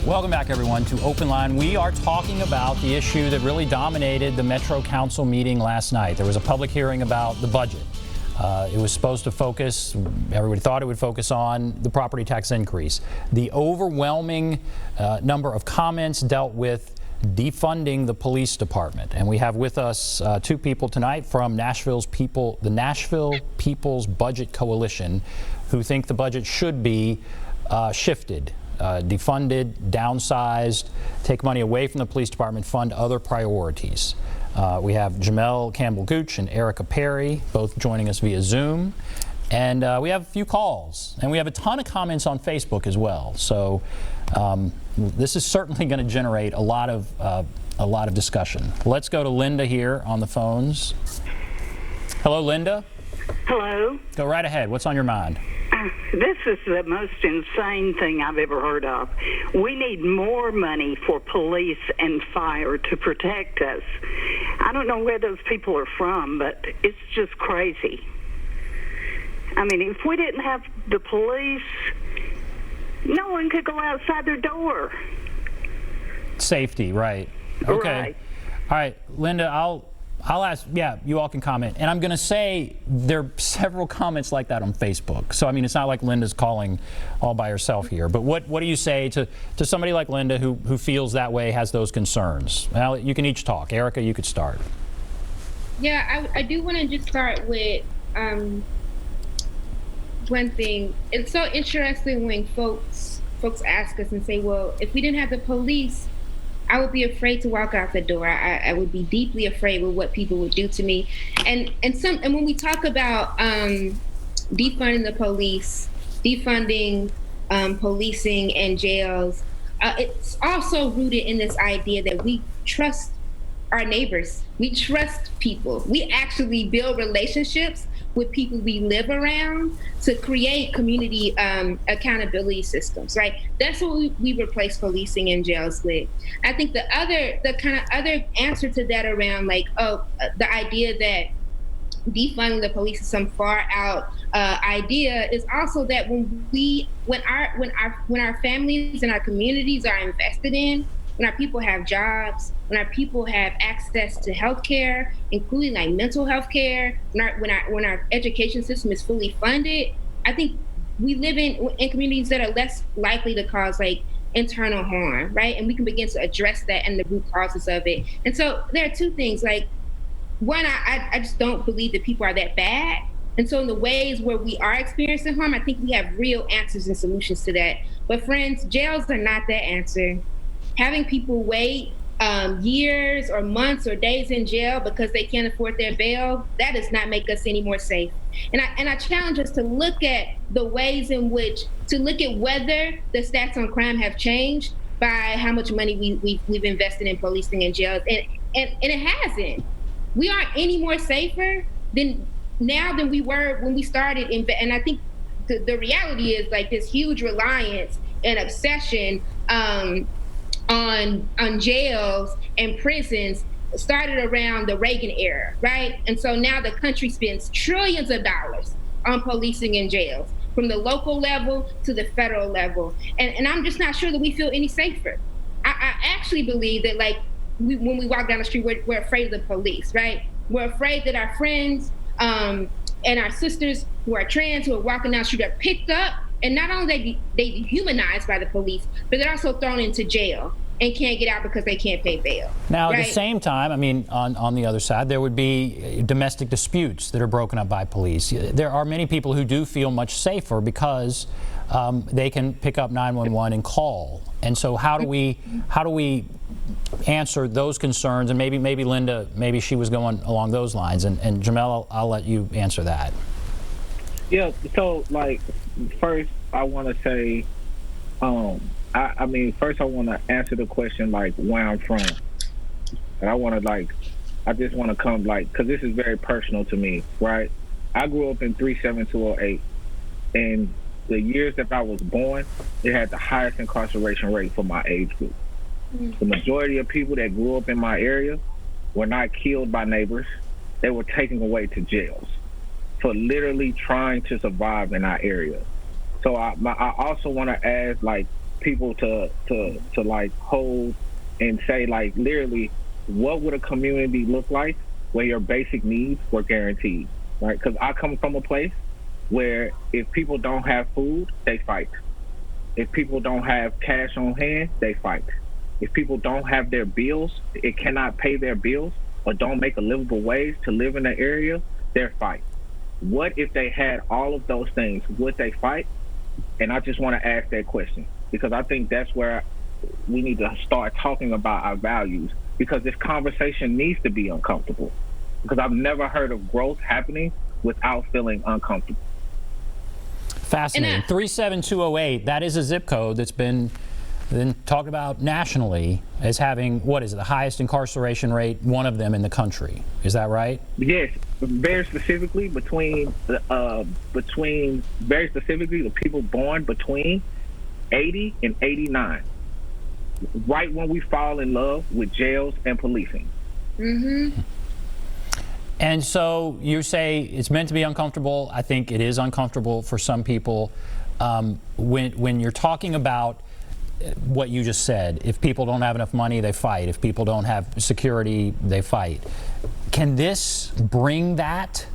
Welcome back, everyone, to Open Line. We are talking about the issue that really dominated the Metro Council meeting last night. There was a public hearing about the budget. It was supposed to focus, everybody thought it would focus on the property tax increase. The overwhelming number of comments dealt with defunding the police department. And we have with us two people tonight from the Nashville People's Budget Coalition, who think the budget should be shifted. Defunded, downsized, take money away from the police department, fund other priorities. We have Jamel, Campbell-Gooch, and Erica Perry, both joining us via Zoom. And we have a few calls, and we have a ton of comments on Facebook as well. So this is certainly going to generate a lot of discussion. Let's go to Linda here on the phones. Hello, Linda. Hello. Go right ahead. What's on your mind? This is the most insane thing I've ever heard of. We need more money for police and fire to protect us. I don't know where those people are from, but it's just crazy. I mean, if we didn't have the police, no one could go outside their door. Safety, right. Okay. Right. All right, Linda, I'll ask, yeah, you all can comment. And I'm going to say there are several comments like that on Facebook. So, I mean, it's not like Linda's calling all by herself here. But what do you say to somebody like Linda who feels that way, has those concerns? Well, you can each talk. Erica, you could start. Yeah, I do want to just start with one thing. It's so interesting when folks ask us and say, well, if we didn't have the police, I would be afraid to walk out the door. I would be deeply afraid with what people would do to me. And when we talk about defunding the police, defunding policing and jails, it's also rooted in this idea that we trust our neighbors. We trust people. We actually build relationships with people we live around to create community accountability systems, right? That's what we replace policing and jails with. I think the kind of other answer to that around the idea that defunding the police is some far out idea is also that when our families and our communities are invested in, when our people have jobs, when our people have access to health care, including like mental health care, when our education system is fully funded, I think we live in communities that are less likely to cause like internal harm, right? And we can begin to address that and the root causes of it. And so there are two things. Like, one, I just don't believe that people are that bad. And so in the ways where we are experiencing harm, I think we have real answers and solutions to that. But friends, jails are not that answer. Having people wait years or months or days in jail because they can't afford their bail, that does not make us any more safe. And I challenge us to look at the ways in which, to look at whether the stats on crime have changed by how much money we've invested in policing and jails. And it hasn't. We aren't any more safer than we were when we started. And I think the reality is like this huge reliance and obsession on jails and prisons started around the Reagan era, right? And so now the country spends trillions of dollars on policing and jails, from the local level to the federal level. And I'm just not sure that we feel any safer. I actually believe that when we walk down the street, we're afraid of the police, right? We're afraid that our friends and our sisters who are trans, who are walking down the street, are picked up, and not only they dehumanized by the police, but they're also thrown into jail and can't get out because they can't pay bail. Now, right? At the same time, I mean, on the other side, there would be domestic disputes that are broken up by police. There are many people who do feel much safer because they can pick up 911 and call. And so how do we answer those concerns? And maybe Linda, maybe she was going along those lines. And Jamel, I'll let you answer that. Yeah, so first I want to say, first I want to answer the question where I'm from. And I just want to come because this is very personal to me, right? I grew up in 37208, and the years that I was born, it had the highest incarceration rate for my age group. Mm-hmm. The majority of people that grew up in my area were not killed by neighbors. They were taken away to jails for literally trying to survive in our area. So I also want to ask, people to like hold and say, like, literally, what would a community look like where your basic needs were guaranteed, right? Because I come from a place where if people don't have food, they fight. If people don't have cash on hand, they fight. If people don't have their bills, it cannot pay their bills, or don't make a livable wage to live in the area, they're fight. What if they had all of those things? Would they fight? And I just want to ask that question, because I think that's where we need to start talking about our values, because this conversation needs to be uncomfortable, because I've never heard of growth happening without feeling uncomfortable. Fascinating. 37208, that is a zip code that's been talked about nationally as having, what is it, the highest incarceration rate, one of them in the country. Is that right? Yes, very specifically the people born between 80 and 89, right when we fall in love with jails and policing. Mm-hmm. And so you say it's meant to be uncomfortable. I think it is uncomfortable for some people. When you're talking about what you just said, if people don't have enough money, they fight. If people don't have security, they fight. Can this bring that?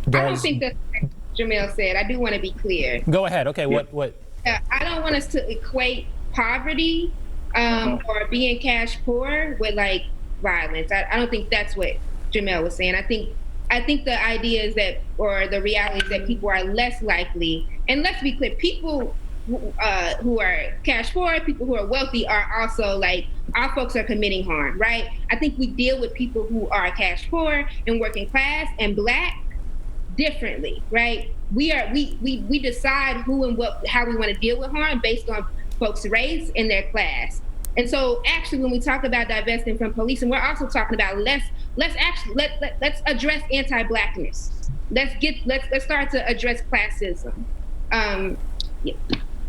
I don't think that's what Jamel said. I do want to be clear. Go ahead. Okay, what? I don't want us to equate poverty or being cash poor with like violence. I don't think that's what Jamel was saying. I think the idea is that, or the reality is that people are less likely, and let's be clear, people who are cash poor, people who are wealthy are also like, our folks are committing harm, right? I think we deal with people who are cash poor and working class and Black differently, right? We decide who and how we want to deal with harm based on folks' race and their class. And so actually when we talk about divesting from policing, we're also talking about let's address anti-Blackness. Let's start to address classism.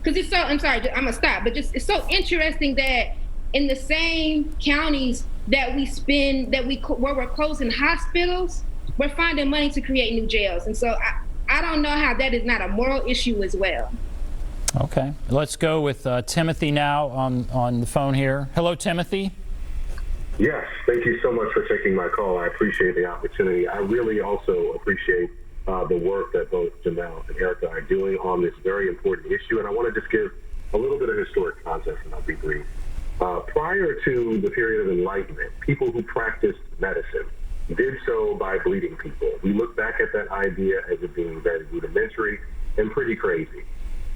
Because it's so, I'm sorry, I'm gonna stop, but just it's so interesting that in the same counties that where we're closing hospitals, we're finding money to create new jails. And so I don't know how that is not a moral issue as well. Okay, let's go with Timothy now on the phone here. Hello, Timothy. Yes, thank you so much for taking my call. I appreciate the opportunity. I really also appreciate the work that both Jamel and Erica are doing on this very important issue. And I want to just give a little bit of historic context, and I'll be brief. Prior to the period of enlightenment, people who practiced medicine did so by bleeding people. We look back at that idea as it being very rudimentary and pretty crazy.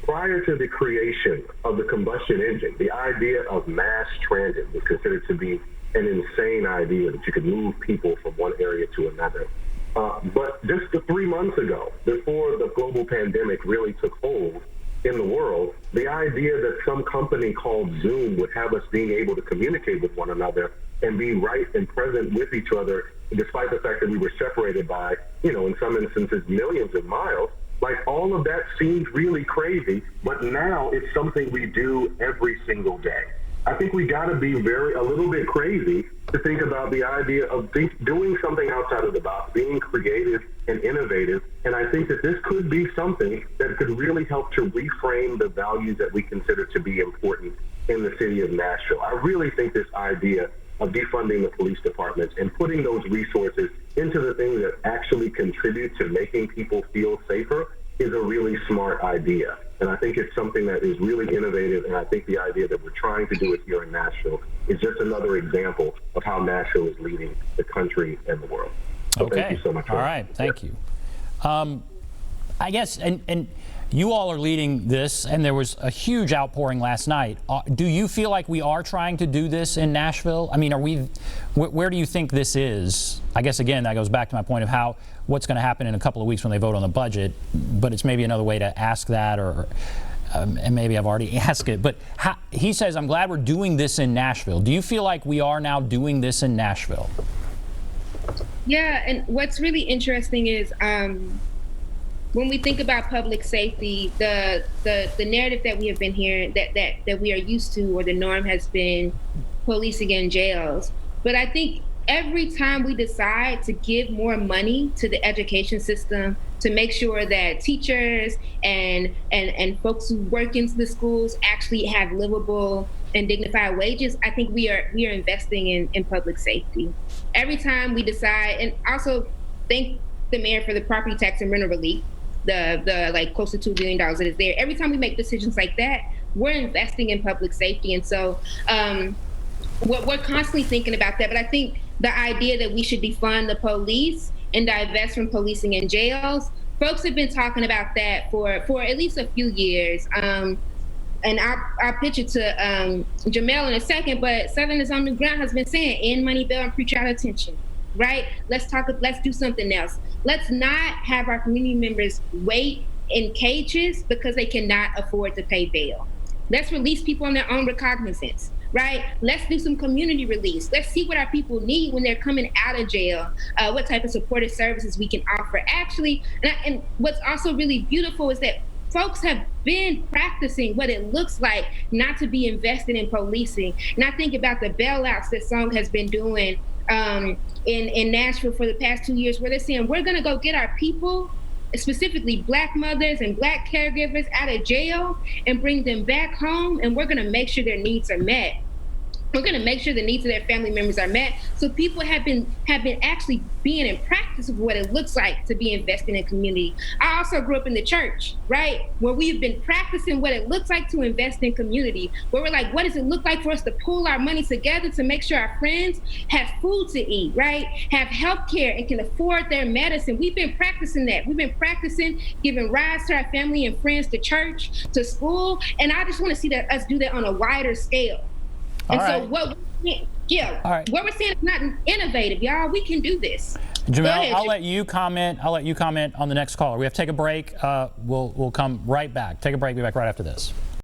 Prior to the creation of the combustion engine, the idea of mass transit was considered to be an insane idea, that you could move people from one area to another. But just 3 months ago, before the global pandemic really took hold in the world, the idea that some company called Zoom would have us being able to communicate with one another and be right and present with each other, despite the fact that we were separated by, in some instances, millions of miles, like all of that seemed really crazy, but now it's something we do every single day. I think we got to be a little bit crazy to think about the idea of doing something outside of the box, being creative and innovative. And I think that this could be something that could really help to reframe the values that we consider to be important in the city of Nashville. I really think this idea of defunding the police departments and putting those resources into the things that actually contribute to making people feel safer is a really smart idea. And I think it's something that is really innovative, and I think the idea that we're trying to do it here in Nashville is just another example of how Nashville is leading the country and the world. So Okay. Thank you so much. All right. Thank you. I guess, and you all are leading this, and there was a huge outpouring last night. Do you feel like we are trying to do this in Nashville? I mean, where do you think this is? I guess, again, that goes back to my point of what's going to happen in a couple of weeks when they vote on the budget, but it's maybe another way to ask that, and maybe I've already asked it. But he says, I'm glad we're doing this in Nashville. Do you feel like we are now doing this in Nashville? Yeah, and what's really interesting is when we think about public safety, the narrative that we have been hearing, that we are used to, or the norm has been policing in jails. But I think every time we decide to give more money to the education system to make sure that teachers and folks who work in the schools actually have livable and dignified wages, I think we are investing in public safety. Every time we decide, and also thank the mayor for the property tax and rental relief, the like close to $2 billion that is there. Every time we make decisions like that, we're investing in public safety. And so we're constantly thinking about that. But I think the idea that we should defund the police and divest from policing in jails, folks have been talking about that for at least a few years. And I'll pitch it to Jamel in a second, but Southerners on the ground has been saying end money bail and pretrial detention, right? Let's do something else. Let's not have our community members wait in cages because they cannot afford to pay bail. Let's release people on their own recognizance, right? Let's do some community release. Let's see what our people need when they're coming out of jail, what type of supportive services we can offer. Actually, and what's also really beautiful is that folks have been practicing what it looks like not to be invested in policing. And I think about the bailouts that Song has been doing in Nashville for the past 2 years, where they're saying, we're gonna go get our people, specifically Black mothers and Black caregivers, out of jail and bring them back home, and we're gonna make sure their needs are met. We're going to make sure the needs of their family members are met. So people have been actually being in practice of what it looks like to be invested in community. I also grew up in the church, right, where we've been practicing what it looks like to invest in community, where we're like, what does it look like for us to pool our money together to make sure our friends have food to eat, right, have health care and can afford their medicine. We've been practicing that. We've been practicing giving rides to our family and friends, to church, to school. And I just want to see us do that on a wider scale. And so what we're saying is not innovative, y'all. We can do this. Jamel, I'll let you comment. On the next caller. We have to take a break. We'll come right back. Take a break. Be back right after this.